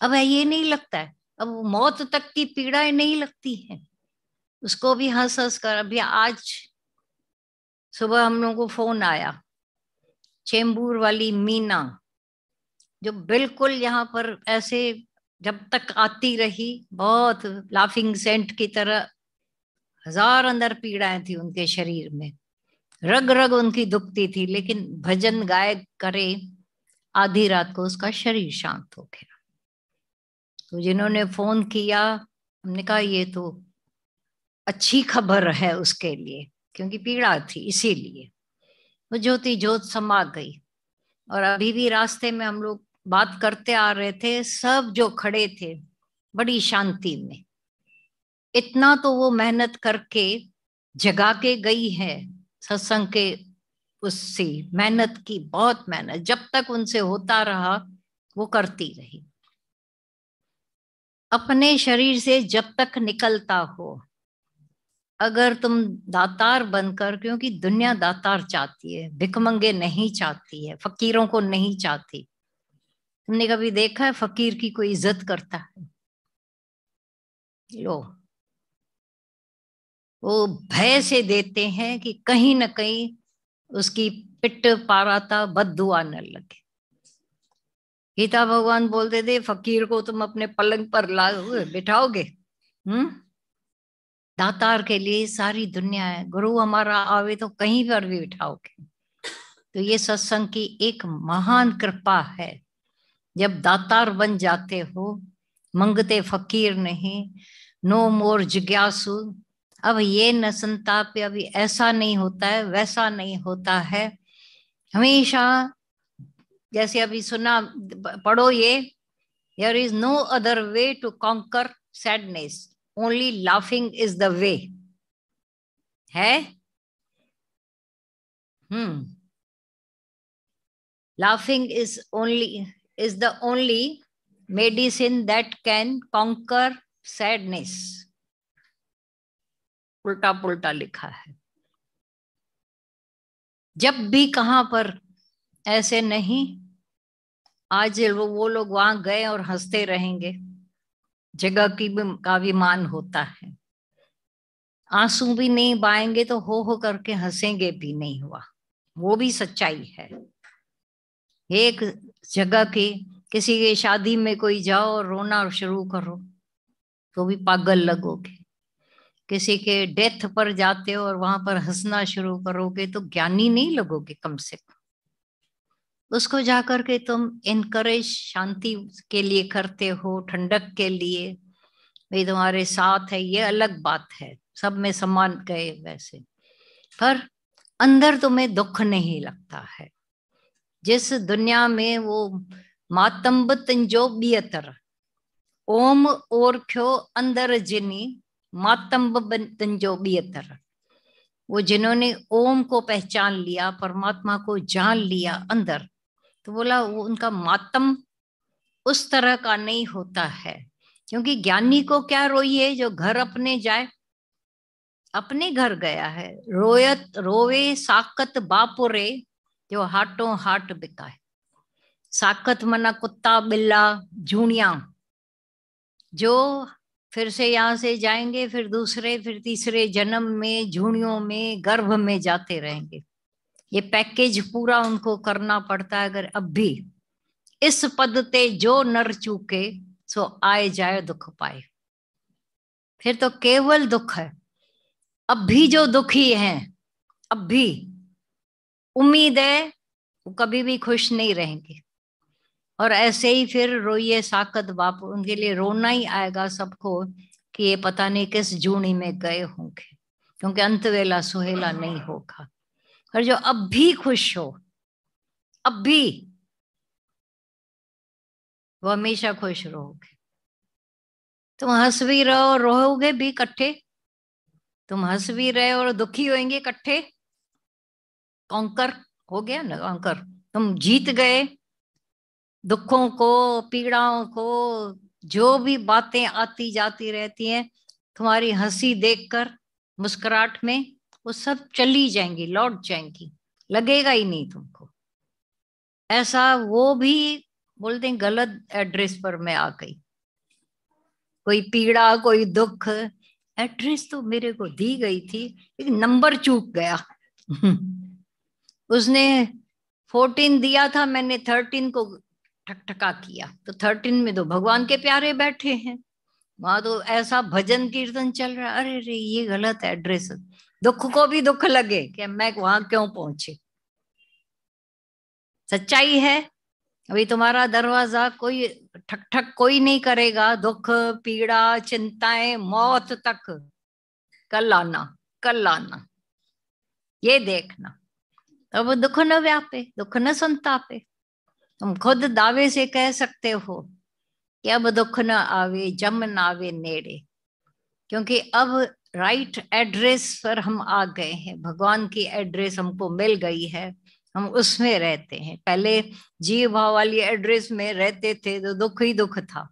अब ये नहीं लगता है, अब मौत तक की पीड़ाएं नहीं लगती है उसको भी। हंस हंस कर, अभी आज सुबह हम लोगों को फोन आया, चेंबूर वाली मीना, जो बिल्कुल यहाँ पर ऐसे जब तक आती रही, बहुत लाफिंग सेंट की तरह, हजार अंदर पीड़ाएं थी उनके शरीर में, रग रग उनकी दुखती थी, लेकिन भजन गाय करे आधी रात को उसका शरीर शांत हो गया। तो जिन्होंने फोन किया, हमने कहा ये तो अच्छी खबर है उसके लिए, क्योंकि पीड़ा थी इसीलिए। वो ज्योति ज्योत समा गई। और अभी भी रास्ते में हम लोग बात करते आ रहे थे, सब जो खड़े थे बड़ी शांति में। इतना तो वो मेहनत करके जगा के गई है सत्संग के, उससे मेहनत की, बहुत मेहनत, जब तक उनसे होता रहा वो करती रही। अपने शरीर से जब तक निकलता हो, अगर तुम दातार बनकर, क्योंकि दुनिया दातार चाहती है, भिखमंगे नहीं चाहती है, फकीरों को नहीं चाहती। तुमने कभी देखा है फकीर की कोई इज्जत करता है? लो, वो भय से देते हैं कि कहीं ना कहीं उसकी पिट पाराता बद्दुआ न लगे। गीता भगवान बोलते थे फकीर को तुम अपने पलंग पर ला बिठाओगे? हम्म। दातार के लिए सारी दुनिया है, गुरु हमारा आवे तो कहीं पर भी बिठाओगे। तो ये सत्संग की एक महान कृपा है, जब दातार बन जाते हो, मंगते फकीर नहीं, नो मोर जिज्ञासु। अब ये न संताप, अभी ऐसा नहीं होता है, वैसा नहीं होता है, हमेशा जैसे अभी सुना, पढ़ो ये, there is no other way to conquer sadness, only laughing is the way. है। Hmm. Laughing is the only medicine that can conquer sadness. उल्टा पुल्टा लिखा है। जब भी कहां पर ऐसे नहीं, आज वो लोग वहां गए और हंसते रहेंगे, जगह की भी का भी मान होता है। आंसू भी नहीं बहाएंगे तो हो करके हंसेंगे भी नहीं हुआ, वो भी सच्चाई है। एक जगह की किसी के शादी में कोई जाओ और रोना शुरू करो तो भी पागल लगोगे। किसी के डेथ पर जाते हो और वहां पर हंसना शुरू करोगे तो ज्ञानी नहीं लगोगे कम से कम। उसको जाकर के तुम इनकरेज शांति के लिए करते हो, ठंडक के लिए, भाई तुम्हारे साथ है, ये अलग बात है, सब में समान गए वैसे, पर अंदर तुम्हें दुख नहीं लगता है। जिस दुनिया में वो मातंब तंजो बियतर, ओम और ख्यो अंदर जिनी मातंब तंजो बियतर, वो जिन्होंने ओम को पहचान लिया, परमात्मा को जान लिया अंदर, तो बोला वो उनका मातम उस तरह का नहीं होता है। क्योंकि ज्ञानी को क्या रोइए, जो घर अपने जाए, अपने घर गया है, रोयत रोवे साकत बापुरे, जो हाटों हाट बिकाए। साकत मना कुत्ता बिल्ला जूनिया, जो फिर से यहाँ से जाएंगे, फिर दूसरे फिर तीसरे जन्म में झूनियों में गर्भ में जाते रहेंगे। ये पैकेज पूरा उनको करना पड़ता है। अगर अब भी इस पद ते जो नर चूके, सो आए जाए दुख पाए, फिर तो केवल दुख है। अब भी जो दुखी हैं, अब भी उम्मीद है वो कभी भी खुश नहीं रहेंगे। और ऐसे ही फिर रोइए साकत बाप, उनके लिए रोना ही आएगा सबको कि ये पता नहीं किस जूनी में गए होंगे, क्योंकि अंत वेला सुहेला नहीं होगा। और जो अब भी खुश हो, अब भी, वो हमेशा खुश रहोगे। तुम हंस भी रहो, रोओगे भी इकट्ठे, तुम हंस भी रहे और दुखी होंगे इकट्ठे। कॉन्कर हो गया ना, कॉन्कर, तुम जीत गए दुखों को, पीड़ाओं को। जो भी बातें आती जाती रहती हैं, तुम्हारी हंसी देखकर, मुस्कुराहट में, वो सब चली जाएंगी, लौट जाएंगी, लगेगा ही नहीं तुमको। ऐसा वो भी बोलते हैं गलत एड्रेस पर मैं आ गई, कोई पीड़ा कोई दुख, एड्रेस तो मेरे को दी गई थी लेकिन नंबर चूक गया। उसने 14 दिया था, मैंने 13 को ठकठका किया, तो 13 में तो भगवान के प्यारे बैठे हैं, वहां तो ऐसा भजन कीर्तन चल रहा है, अरे रे ये गलत एड्रेस। दुख को भी दुख लगे कि मैं वहां क्यों पहुंची। सच्चाई है, अभी तुम्हारा दरवाजा कोई ठक ठक कोई नहीं करेगा, दुख पीड़ा चिंताएं मौत तक कल आना, कल आना, ये देखना। अब दुख न व्यापे, दुख न संतापे। तुम खुद दावे से कह सकते हो कि अब दुख न आवे जम न आवे नेड़े, क्योंकि अब राइट एड्रेस पर हम आ गए हैं, भगवान की एड्रेस हमको मिल गई है, हम उसमें रहते हैं। पहले जीव भाव वाली एड्रेस में रहते थे तो दुख ही दुख था,